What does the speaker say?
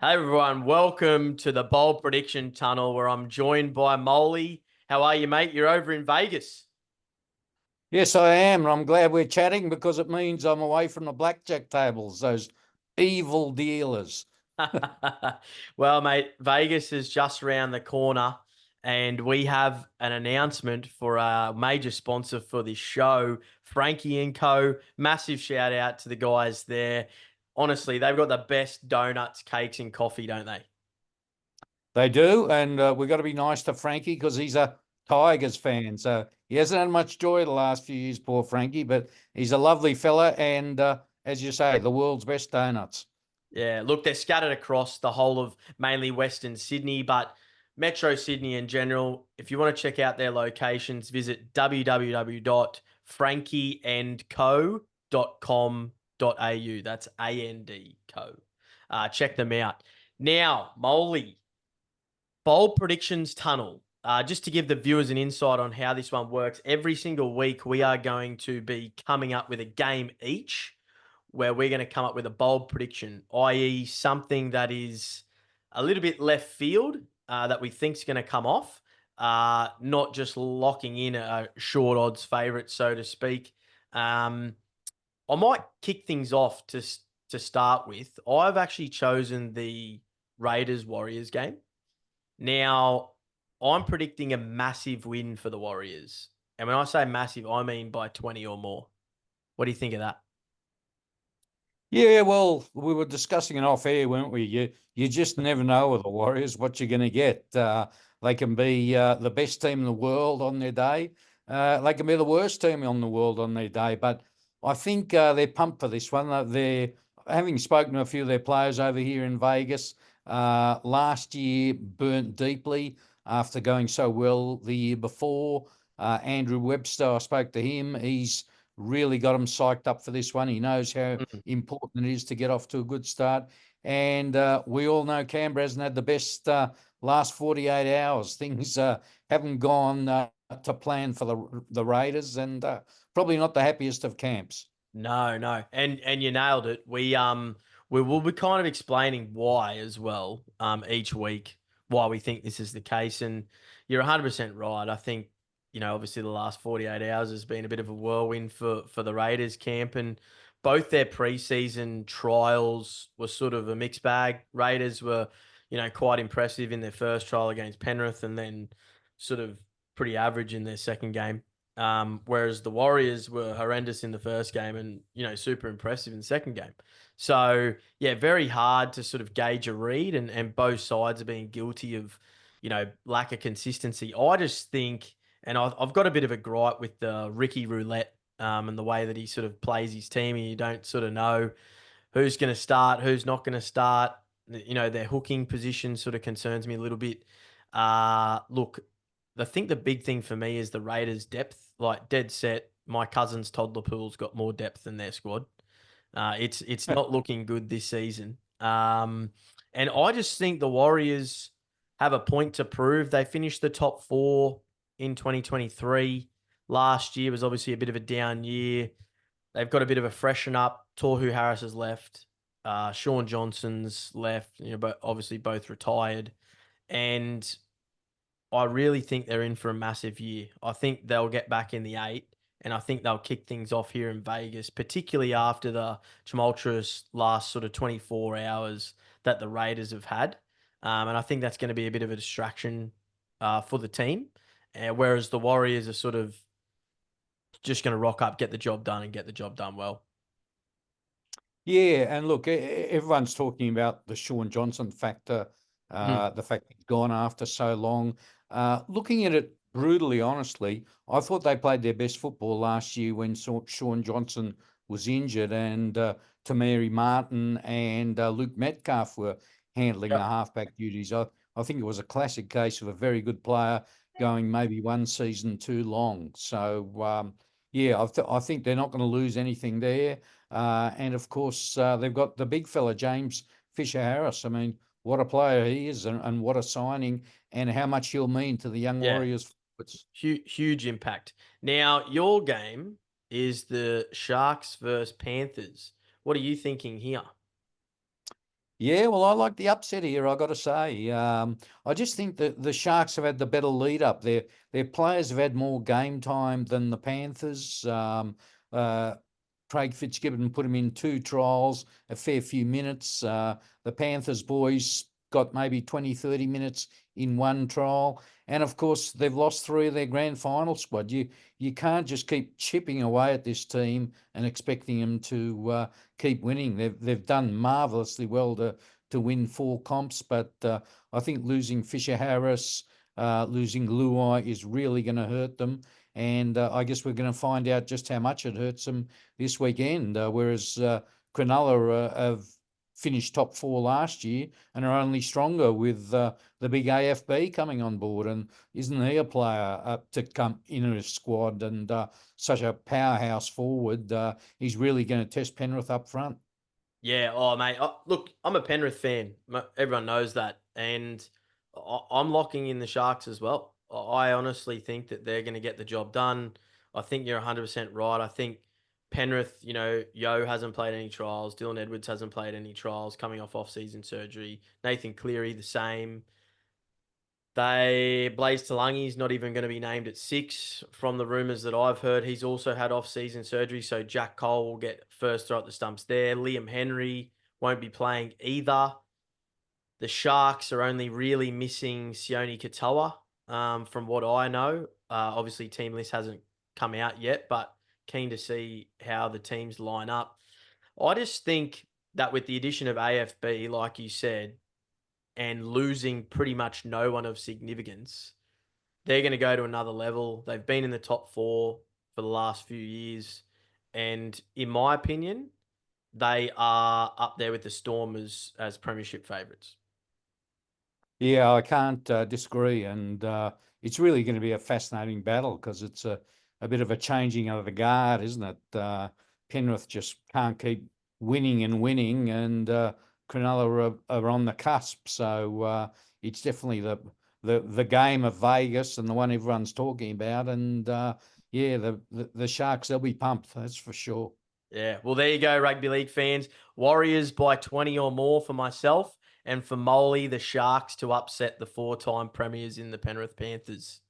Hey everyone, welcome to the Bold Prediction Tunnel where I'm joined by Mole. How are you, mate? You're over in Vegas. Yes, I am, and I'm glad we're chatting because it means I'm away from the blackjack tables, those evil dealers. Well, mate, Vegas is just around the corner, and we have an announcement for a major sponsor for this show, Franky Co. Massive shout out to the guys there. Honestly, they've got the best donuts, cakes, and coffee, don't they? They do, and we've got to be nice to Frankie because he's a Tigers fan. So he hasn't had much joy the last few years, poor Frankie, but he's a lovely fella, and as you say, the world's best donuts. Yeah, look, they're scattered across the whole of mainly Western Sydney, but Metro Sydney in general. If you want to check out their locations, visit www.frankyandco.com.au. That's AND Co. Check them out. Now, Moley, Bold Predictions Tunnel. Just to give the viewers an insight on how this one works, every single week we are going to be coming up with a game each where we're going to come up with a bold prediction, i.e., something that is a little bit left field that we think is going to come off, not just locking in a short odds favourite, so to speak. I might kick things off to start with. I've actually chosen the Raiders Warriors game. Now, I'm predicting a massive win for the Warriors. And when I say massive, I mean by 20 or more. What do you think of that? Yeah, well, we were discussing it off air, weren't we? You just never know with the Warriors what you're going to get. They can be the best team in the world on their day. They can be the worst team on the world on their day. But I think they're pumped for this one. They're having spoken to a few of their players over here in Vegas. Last year burnt deeply after going so well the year before. Andrew Webster, I spoke to him. He's really got him psyched up for this one. He knows how Mm. important it is to get off to a good start. And we all know Canberra hasn't had the best last 48 hours. Things haven't gone to plan for the Raiders, and probably not the happiest of camps. No, no. And you nailed it. We will be kind of explaining why as well, each week, why we think this is the case. And you're 100% right. I think, obviously the last 48 hours has been a bit of a whirlwind for the Raiders camp, and both their preseason trials were sort of a mixed bag. Raiders were, quite impressive in their first trial against Penrith, and then sort of pretty average in their second game. Whereas the Warriors were horrendous in the first game and, super impressive in the second game. So, yeah, very hard to sort of gauge a read, and both sides are being guilty of, lack of consistency. I just think, and I've got a bit of a gripe with the Ricky Roulette and the way that he sort of plays his team, and you don't sort of know who's going to start, who's not going to start. Their hooking position sort of concerns me a little bit. Look, I think the big thing for me is the Raiders' depth, like dead set. My cousin's toddler pool's got more depth than their squad. It's not looking good this season. And I just think the Warriors have a point to prove. They finished the top four in 2023. Last year was obviously a bit of a down year. They've got a bit of a freshen up. Tohu Harris has left. Sean Johnson's left. But obviously both retired. And I really think they're in for a massive year. I think they'll get back in the eight, and I think they'll kick things off here in Vegas, particularly after the tumultuous last sort of 24 hours that the Raiders have had. And I think that's going to be a bit of a distraction for the team. Whereas the Warriors are sort of just going to rock up, get the job done, and get the job done well. Yeah, and look, everyone's talking about the Sean Johnson factor, Mm. the fact he's gone after so long. Looking at it brutally, honestly, I thought they played their best football last year when Sean Johnson was injured, and Tamari Martin and Luke Metcalf were handling the Yep. halfback duties. I think it was a classic case of a very good player going maybe one season too long. So, yeah, I think they're not going to lose anything there. And of course, they've got the big fella, James Fisher Harris. I mean, what a player he is, and what a signing, and how much he'll mean to the young Yeah. Warriors forwards. Huge impact. Now, your game is the Sharks versus Panthers. What are you thinking here? Yeah, well, I like the upset here, I got to say. I just think that the Sharks have had the better lead up. Their players have had more game time than the Panthers. Uh, Craig Fitzgibbon put him in 2 trials, a fair few minutes. The Panthers boys got maybe 20, 30 minutes in one trial. And of course, they've lost 3 of their grand final squad. You can't just keep chipping away at this team and expecting them to keep winning. They've done marvellously well to win 4 comps, but I think losing Fisher Harris, losing Luai is really going to hurt them. And I guess we're going to find out just how much it hurts them this weekend. Whereas Cronulla have finished top 4 last year and are only stronger with the big AFB coming on board. And isn't he a player to come in his squad and such a powerhouse forward? He's really going to test Penrith up front. Yeah, oh mate, look, I'm a Penrith fan. Everyone knows that, and I'm locking in the Sharks as well. I honestly think that they're going to get the job done. I think you're 100% right. I think Penrith, Yo hasn't played any trials. Dylan Edwards hasn't played any trials coming off-season surgery. Nathan Cleary the same. Blaze Talangi's not even going to be named at 6 from the rumours that I've heard. He's also had off-season surgery, so Jack Cole will get first throw at the stumps there. Liam Henry won't be playing either. The Sharks are only really missing Sione Katoa, from what I know. Obviously, team list hasn't come out yet, but keen to see how the teams line up. I just think that with the addition of AFB, like you said, and losing pretty much no one of significance, they're going to go to another level. They've been in the top 4 for the last few years. And in my opinion, they are up there with the Storm as premiership favourites. Yeah, I can't disagree. And it's really going to be a fascinating battle because it's a bit of a changing of the guard, isn't it? Penrith just can't keep winning and winning, and Cronulla are on the cusp. So it's definitely the game of Vegas and the one everyone's talking about. And yeah, the Sharks, they'll be pumped, that's for sure. Yeah. Well, there you go, rugby league fans. Warriors by 20 or more for myself, and for Moley, the Sharks to upset the 4-time premiers in the Penrith Panthers.